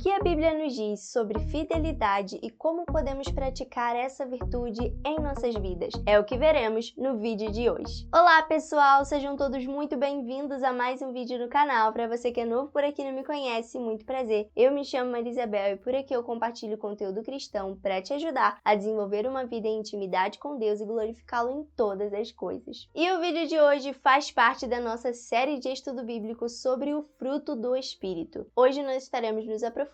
que a Bíblia nos diz sobre fidelidade e como podemos praticar essa virtude em nossas vidas? É o que veremos no vídeo de hoje. Olá pessoal, sejam todos muito bem-vindos a mais um vídeo no canal. Para você que é novo por aqui e não me conhece, muito prazer. Eu me chamo Marisabel e por aqui eu compartilho conteúdo cristão para te ajudar a desenvolver uma vida em intimidade com Deus e glorificá-lo em todas as coisas. E o vídeo de hoje faz parte da nossa série de estudo bíblico sobre o fruto do Espírito. Hoje nós estaremos nos aprofundando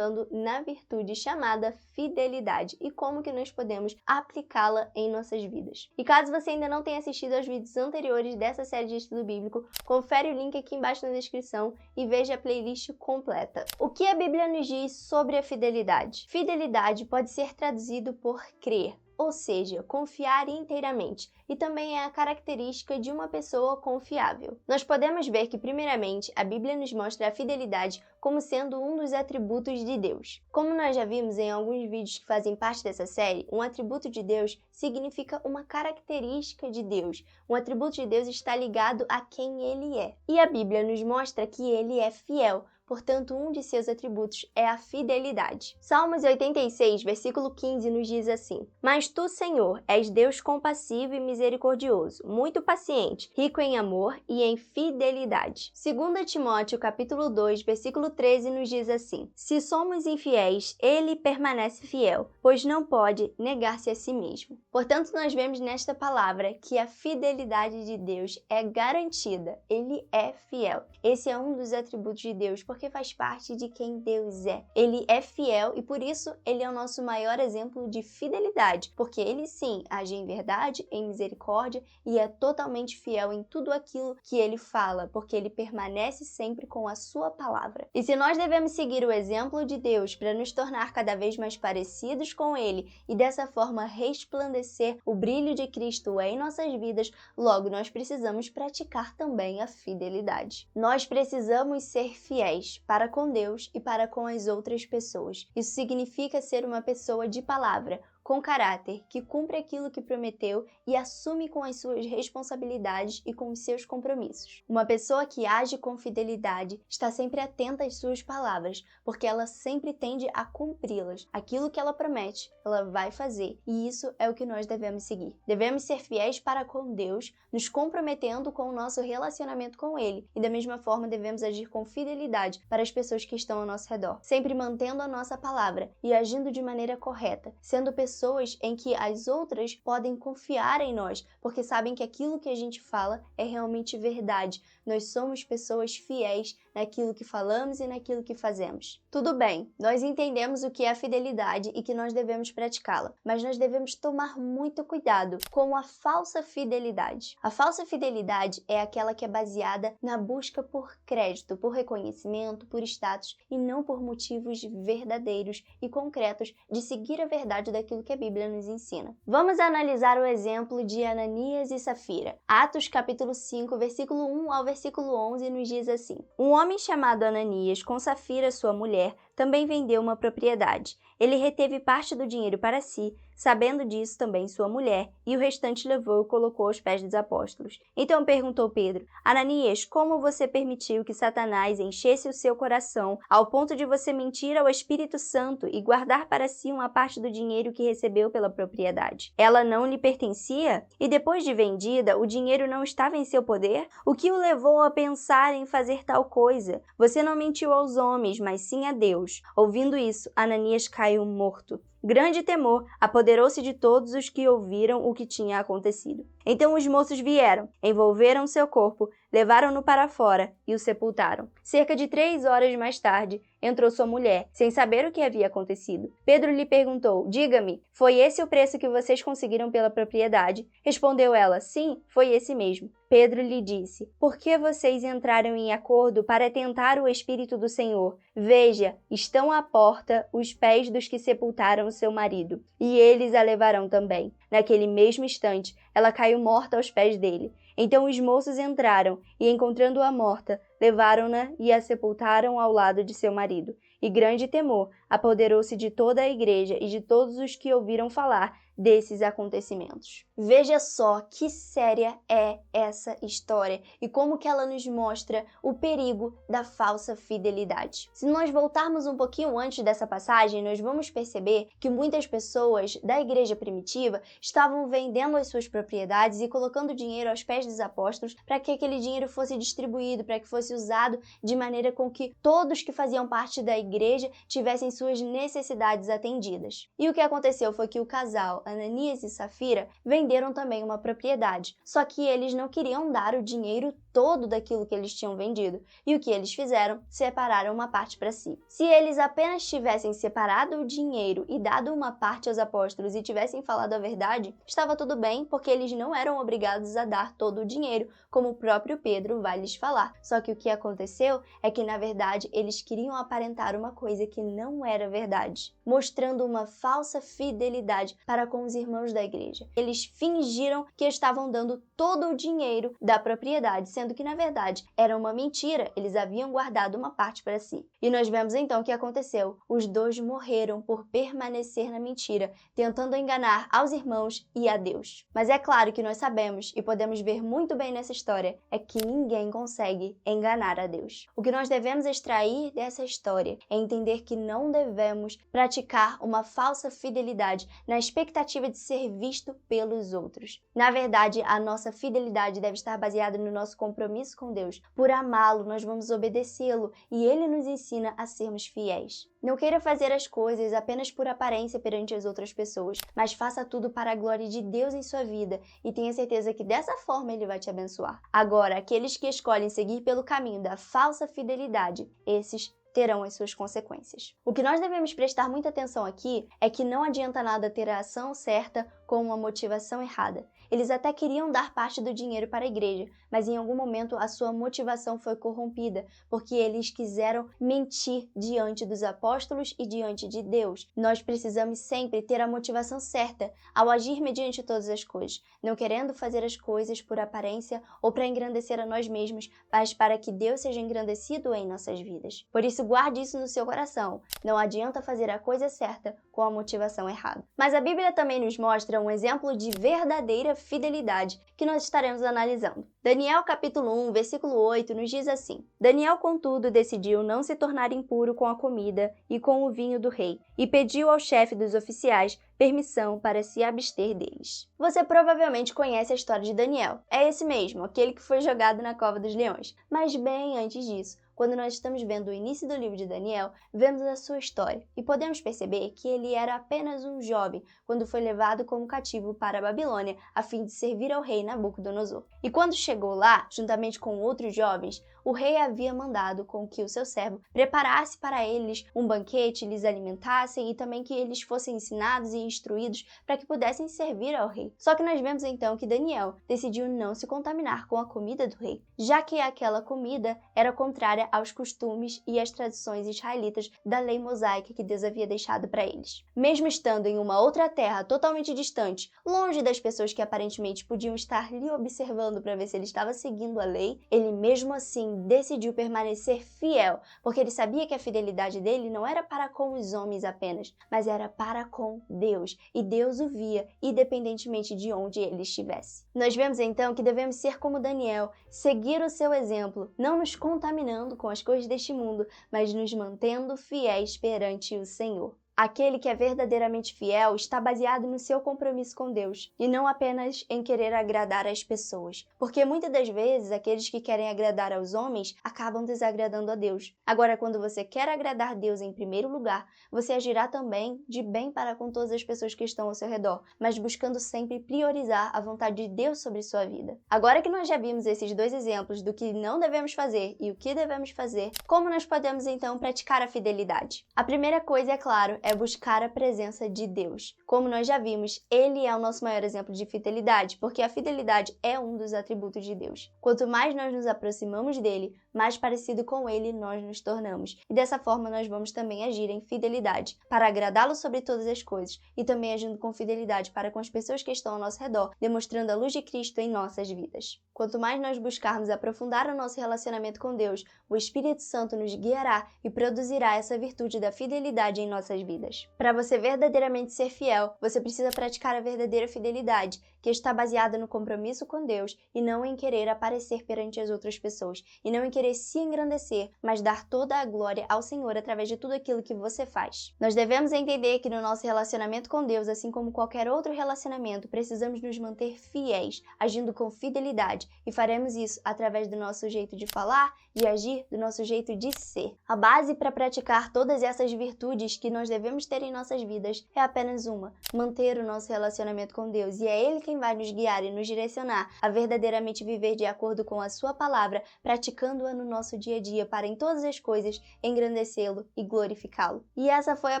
na virtude chamada fidelidade e como que nós podemos aplicá-la em nossas vidas. E caso você ainda não tenha assistido aos vídeos anteriores dessa série de estudo bíblico, confere o link aqui embaixo na descrição e veja a playlist completa. O que a Bíblia nos diz sobre a fidelidade? Fidelidade pode ser traduzido por crer, ou seja, confiar inteiramente, e também é a característica de uma pessoa confiável. Nós podemos ver que, primeiramente, a Bíblia nos mostra a fidelidade como sendo um dos atributos de Deus. Como nós já vimos em alguns vídeos que fazem parte dessa série, um atributo de Deus significa uma característica de Deus. Um atributo de Deus está ligado a quem Ele é. E a Bíblia nos mostra que Ele é fiel. Portanto, um de seus atributos é a fidelidade. Salmos 86, versículo 15, nos diz assim: Mas tu, Senhor, és Deus compassivo e misericordioso, muito paciente, rico em amor e em fidelidade. 2 Timóteo, capítulo 2, versículo 13, nos diz assim: Se somos infiéis, ele permanece fiel, pois não pode negar-se a si mesmo. Portanto, nós vemos nesta palavra que a fidelidade de Deus é garantida. Ele é fiel. Esse é um dos atributos de Deus, porque faz parte de quem Deus é. Ele é fiel e por isso ele é o nosso maior exemplo de fidelidade, porque ele sim age em verdade, em misericórdia e é totalmente fiel em tudo aquilo que ele fala, porque ele permanece sempre com a sua palavra. E se nós devemos seguir o exemplo de Deus para nos tornar cada vez mais parecidos com ele e dessa forma resplandecer o brilho de Cristo em nossas vidas, logo nós precisamos praticar também a fidelidade. Nós precisamos ser fiéis para com Deus e para com as outras pessoas. Isso significa ser uma pessoa de palavra, com caráter, que cumpre aquilo que prometeu e assume com as suas responsabilidades e com os seus compromissos. Uma pessoa que age com fidelidade está sempre atenta às suas palavras, porque ela sempre tende a cumpri-las. Aquilo que ela promete, ela vai fazer, e isso é o que nós devemos seguir. Devemos ser fiéis para com Deus, nos comprometendo com o nosso relacionamento com Ele, e da mesma forma devemos agir com fidelidade para as pessoas que estão ao nosso redor, sempre mantendo a nossa palavra e agindo de maneira correta, sendo pessoas em que as outras podem confiar em nós, porque sabem que aquilo que a gente fala é realmente verdade. Nós somos pessoas fiéis naquilo que falamos e naquilo que fazemos. Tudo bem, nós entendemos o que é a fidelidade e que nós devemos praticá-la, mas nós devemos tomar muito cuidado com a falsa fidelidade. A falsa fidelidade é aquela que é baseada na busca por crédito, por reconhecimento, por status e não por motivos verdadeiros e concretos de seguir a verdade daquilo que a Bíblia nos ensina. Vamos analisar o exemplo de Ananias e Safira. Atos capítulo 5, versículo 1 ao versículo 11 nos diz assim: Um homem chamado Ananias, com Safira, sua mulher, também vendeu uma propriedade. Ele reteve parte do dinheiro para si, sabendo disso também sua mulher, e o restante levou e colocou aos pés dos apóstolos. Então perguntou Pedro: Ananias, como você permitiu que Satanás enchesse o seu coração ao ponto de você mentir ao Espírito Santo e guardar para si uma parte do dinheiro que recebeu pela propriedade? Ela não lhe pertencia? E depois de vendida, o dinheiro não estava em seu poder? O que o levou a pensar em fazer tal coisa? Você não mentiu aos homens, mas sim a Deus. Ouvindo isso, Ananias caiu morto. Grande temor apoderou-se de todos os que ouviram o que tinha acontecido. Então os moços vieram, envolveram seu corpo, levaram-no para fora e o sepultaram. Cerca de 3 horas mais tarde, entrou sua mulher, sem saber o que havia acontecido. Pedro lhe perguntou: Diga-me, foi esse o preço que vocês conseguiram pela propriedade? Respondeu ela: Sim, foi esse mesmo. Pedro lhe disse: Por que vocês entraram em acordo para tentar o Espírito do Senhor? Veja, estão à porta os pés dos que sepultaram seu marido, e eles a levarão também. Naquele mesmo instante, ela caiu morta aos pés dele. Então os moços entraram e, encontrando-a morta, levaram-na e a sepultaram ao lado de seu marido. E grande temor apoderou-se de toda a igreja e de todos os que ouviram falar desses acontecimentos. Veja só que séria é essa história e como que ela nos mostra o perigo da falsa fidelidade. Se nós voltarmos um pouquinho antes dessa passagem, nós vamos perceber que muitas pessoas da igreja primitiva estavam vendendo as suas propriedades e colocando dinheiro aos pés dos apóstolos para que aquele dinheiro fosse distribuído, para que fosse usado de maneira com que todos que faziam parte da igreja tivessem suas necessidades atendidas. E o que aconteceu foi que o casal Ananias e Safira venderam também uma propriedade, só que eles não queriam dar o dinheiro todo daquilo que eles tinham vendido. E o que eles fizeram? Separaram uma parte para si. Se eles apenas tivessem separado o dinheiro e dado uma parte aos apóstolos e tivessem falado a verdade, estava tudo bem, porque eles não eram obrigados a dar todo o dinheiro, como o próprio Pedro vai lhes falar. Só que o que aconteceu é que, na verdade, eles queriam aparentar uma coisa que não era verdade, mostrando uma falsa fidelidade para com os irmãos da igreja. Eles fingiram que estavam dando todo o dinheiro da propriedade, sendo que, na verdade, era uma mentira, eles haviam guardado uma parte para si. E nós vemos então o que aconteceu. Os dois morreram por permanecer na mentira, tentando enganar aos irmãos e a Deus. Mas é claro que nós sabemos, e podemos ver muito bem nessa história, é que ninguém consegue enganar a Deus. O que nós devemos extrair dessa história é entender que não devemos praticar uma falsa fidelidade na expectativa de ser visto pelos outros. Na verdade, a nossa fidelidade deve estar baseada no nosso compromisso com Deus. Por amá-lo, nós vamos obedecê-lo e ele nos ensina a sermos fiéis. Não queira fazer as coisas apenas por aparência perante as outras pessoas, mas faça tudo para a glória de Deus em sua vida e tenha certeza que dessa forma ele vai te abençoar. Agora, aqueles que escolhem seguir pelo caminho da falsa fidelidade, esses terão as suas consequências. O que nós devemos prestar muita atenção aqui é que não adianta nada ter a ação certa com uma motivação errada. Eles até queriam dar parte do dinheiro para a igreja, mas em algum momento a sua motivação foi corrompida, porque eles quiseram mentir diante dos apóstolos e diante de Deus. Nós precisamos sempre ter a motivação certa ao agir mediante todas as coisas, não querendo fazer as coisas por aparência ou para engrandecer a nós mesmos, mas para que Deus seja engrandecido em nossas vidas. Por isso, guarde isso no seu coração. Não adianta fazer a coisa certa com a motivação errada. Mas a Bíblia também nos mostra um exemplo de verdadeira fidelidade que nós estaremos analisando. Daniel capítulo 1, versículo 8 nos diz assim: Daniel, contudo, decidiu não se tornar impuro com a comida e com o vinho do rei, e pediu ao chefe dos oficiais permissão para se abster deles. Você provavelmente conhece a história de Daniel. É esse mesmo, aquele que foi jogado na cova dos leões. Mas bem antes disso, quando nós estamos vendo o início do livro de Daniel, vemos a sua história e podemos perceber que ele era apenas um jovem quando foi levado como cativo para a Babilônia a fim de servir ao rei Nabucodonosor. E quando chegou lá, juntamente com outros jovens, o rei havia mandado com que o seu servo preparasse para eles um banquete, lhes alimentassem e também que eles fossem ensinados e instruídos para que pudessem servir ao rei. Só que nós vemos então que Daniel decidiu não se contaminar com a comida do rei, já que aquela comida era contrária aos costumes e às tradições israelitas da lei mosaica que Deus havia deixado para eles. Mesmo estando em uma outra terra totalmente distante, longe das pessoas que aparentemente podiam estar lhe observando para ver se ele estava seguindo a lei, ele mesmo assim decidiu permanecer fiel, porque ele sabia que a fidelidade dele não era para com os homens apenas, mas era para com Deus, e Deus o via, independentemente de onde ele estivesse. Nós vemos então que devemos ser como Daniel, seguir o seu exemplo, não nos contaminando com as coisas deste mundo, mas nos mantendo fiéis perante o Senhor. Aquele que é verdadeiramente fiel está baseado no seu compromisso com Deus e não apenas em querer agradar as pessoas, porque muitas das vezes aqueles que querem agradar aos homens acabam desagradando a Deus. Agora, quando você quer agradar Deus em primeiro lugar, você agirá também de bem para com todas as pessoas que estão ao seu redor, mas buscando sempre priorizar a vontade de Deus sobre sua vida. Agora que nós já vimos esses dois exemplos do que não devemos fazer e o que devemos fazer, como nós podemos então praticar a fidelidade? A primeira coisa, é claro, é buscar a presença de Deus. Como nós já vimos, Ele é o nosso maior exemplo de fidelidade, porque a fidelidade é um dos atributos de Deus. Quanto mais nós nos aproximamos dele, mais parecido com Ele nós nos tornamos. E dessa forma nós vamos também agir em fidelidade, para agradá-lo sobre todas as coisas, e também agindo com fidelidade para com as pessoas que estão ao nosso redor, demonstrando a luz de Cristo em nossas vidas. Quanto mais nós buscarmos aprofundar o nosso relacionamento com Deus, o Espírito Santo nos guiará e produzirá essa virtude da fidelidade em nossas vidas. Para você verdadeiramente ser fiel, você precisa praticar a verdadeira fidelidade, que está baseada no compromisso com Deus e não em querer aparecer perante as outras pessoas, e não em querer se engrandecer, mas dar toda a glória ao Senhor através de tudo aquilo que você faz. Nós devemos entender que no nosso relacionamento com Deus, assim como qualquer outro relacionamento, precisamos nos manter fiéis, agindo com fidelidade, e faremos isso através do nosso jeito de falar, de agir, do nosso jeito de ser. A base para praticar todas essas virtudes que nós devemos ter em nossas vidas é apenas uma: manter o nosso relacionamento com Deus, e é Ele quem vai nos guiar e nos direcionar a verdadeiramente viver de acordo com a sua palavra, praticando-a no nosso dia a dia para em todas as coisas engrandecê-lo e glorificá-lo. E essa foi a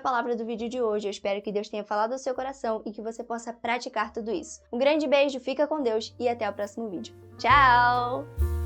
palavra do vídeo de hoje. Eu espero que Deus tenha falado ao seu coração e que você possa praticar tudo isso. Um grande beijo, fica com Deus e até o próximo vídeo. Tchau!